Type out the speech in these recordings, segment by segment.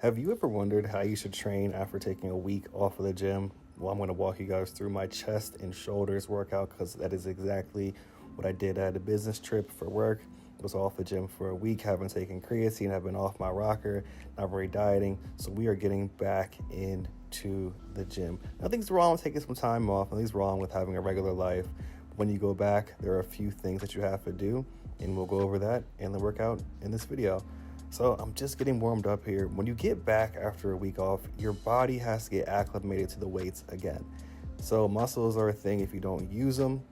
Have you ever wondered how you should train after taking a week off of the gym? Well, I'm going to walk you guys through my chest and shoulders workout because that is exactly what I did. I had a business trip for work. I was off the gym for a week, haven't taken creatine, I've been off my rocker, not very dieting. So we are getting back into the gym. Nothing's wrong with taking some time off. Nothing's wrong with having a regular life. When you go back, there are a few things that you have to do, and we'll go over that in the workout in this video. So I'm just getting warmed up here. When you get back after a week off, your body has to get acclimated to the weights again. So muscles are a thing. If you don't use them,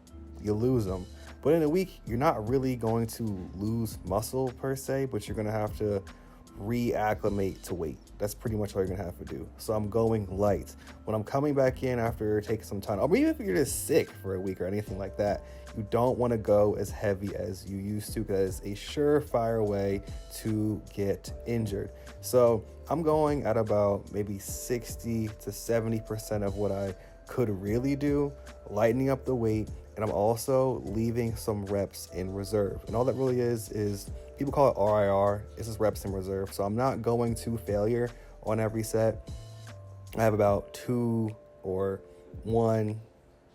you lose them. But in a week, you're not really going to lose muscle per se, but you're going to have to reacclimate to weight. That's pretty much all you're going to have to do. So I'm going light. When I'm coming back in after taking some time, or even if you're just sick for a week or anything like that, you don't want to go as heavy as you used to because it's a surefire way to get injured. So I'm going at about maybe 60 to 70% of what I could really do, lightening up the weight, and I'm also leaving some reps in reserve. And all that really is people call it RIR. It's just reps in reserve. So I'm not going to failure on every set. I have about 2 or 1,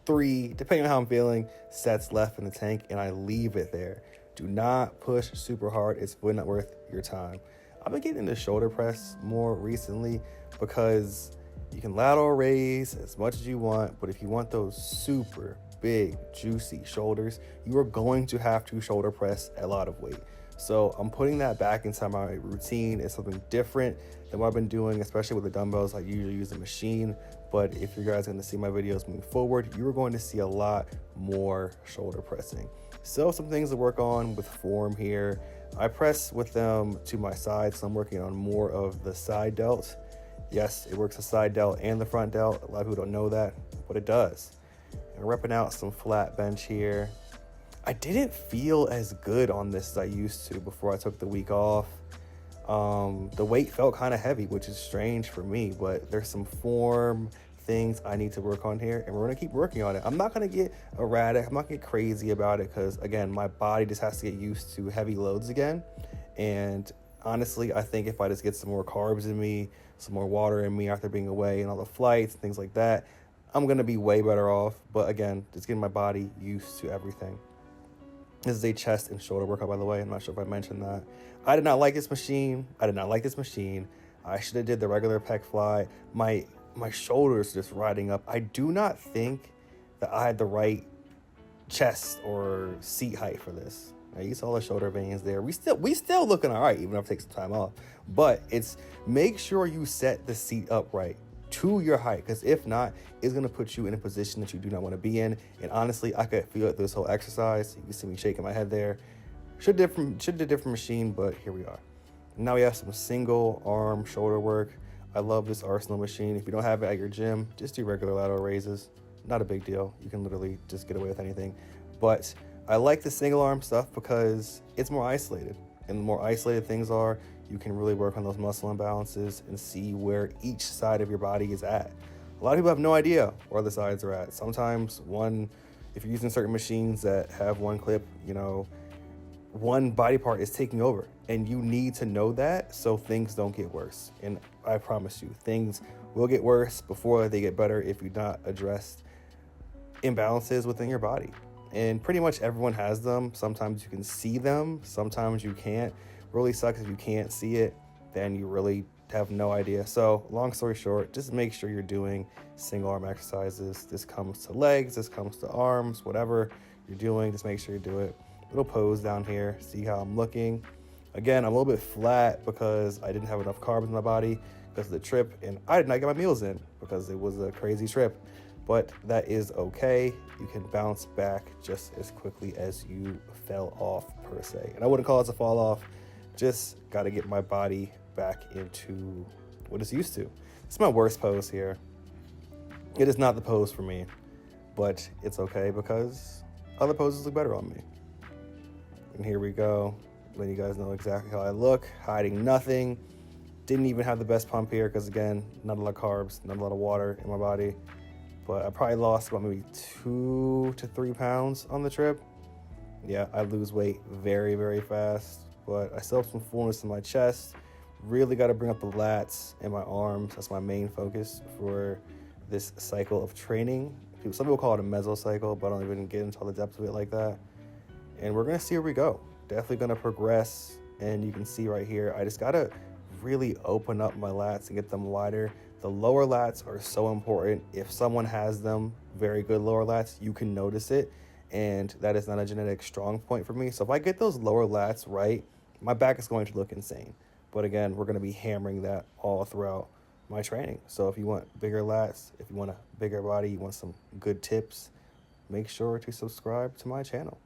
3, depending on how I'm feeling, sets left in the tank, and I leave it there. Do not push super hard. It's really not worth your time. I've been getting into shoulder press more recently because you can lateral raise as much as you want, but if you want those super big, juicy shoulders, you are going to have to shoulder press a lot of weight. So I'm putting that back into my routine. It's something different than what I've been doing, especially with the dumbbells. I usually use a machine, but if you guys are going to see my videos moving forward, you're going to see a lot more shoulder pressing. So some things to work on with form here. I press with them to my side, so I'm working on more of the side delt. Yes, it works the side delt and the front delt. A lot of people don't know that, but it does. And repping out some flat bench here. I didn't feel as good on this as I used to before I took the week off. The weight felt kind of heavy, which is strange for me, but there's some form things I need to work on here, and we're going to keep working on it. I'm not going to get erratic. I'm not going to get crazy about it because, again, my body just has to get used to heavy loads again. And honestly, I think if I just get some more carbs in me, some more water in me after being away and all the flights and things like that, I'm going to be way better off. But again, just getting my body used to everything. This is a chest and shoulder workout, by the way. I'm not sure if I mentioned that. I did not like this machine. I should have did the regular pec fly. My shoulders just riding up. I do not think that I had the right chest or seat height for this. Now, you saw the shoulder veins there. We still looking all right, even if I take some time off. But it's make sure you set the seat up right to your height, because if not, it's going to put you in a position that you do not want to be in. And honestly, I could feel it through this whole exercise. You can see me shaking my head there. Should have a different machine, but here we are. Now we have some single arm shoulder work. I love this Arsenal machine. If you don't have it at your gym, just do regular lateral raises. Not a big deal. You can literally just get away with anything. But I like the single arm stuff because it's more isolated. And the more isolated things are, you can really work on those muscle imbalances and see where each side of your body is at. A lot of people have no idea where the sides are at. Sometimes if you're using certain machines that have one clip, one body part is taking over, and you need to know that so things don't get worse. And I promise you, things will get worse before they get better if you not address imbalances within your body. And pretty much everyone has them. Sometimes you can see them, sometimes you can't. Really sucks if you can't see it, then you really have no idea. So long story short, just make sure you're doing single arm exercises. This comes to legs, this comes to arms, whatever you're doing, just make sure you do it. Little pose down here, see how I'm looking. Again, I'm a little bit flat because I didn't have enough carbs in my body because of the trip, and I did not get my meals in because it was a crazy trip. But that is okay. You can bounce back just as quickly as you fell off, per se. And I wouldn't call it a fall off. Just got to get my body back into what it's used to. It's my worst pose here. It is not the pose for me, but it's okay because other poses look better on me. And here we go. Letting you guys know exactly how I look, hiding nothing. Didn't even have the best pump here because, again, not a lot of carbs, not a lot of water in my body. But I probably lost about maybe 2 to 3 pounds on the trip. Yeah, I lose weight very, very fast. But I still have some fullness in my chest, Really got to bring up the lats and my arms. That's my main focus for this cycle of training. Some people call it a mesocycle, but I don't even get into all the depths of it like that. And we're going to see where we go. Definitely going to progress. And you can see right here, I just got to really open up my lats and get them wider. The lower lats are so important. If someone has them, very good lower lats, you can notice it. And that is not a genetic strong point for me. So if I get those lower lats right, my back is going to look insane. But again, we're going to be hammering that all throughout my training. So if you want bigger lats, if you want a bigger body, you want some good tips, make sure to subscribe to my channel.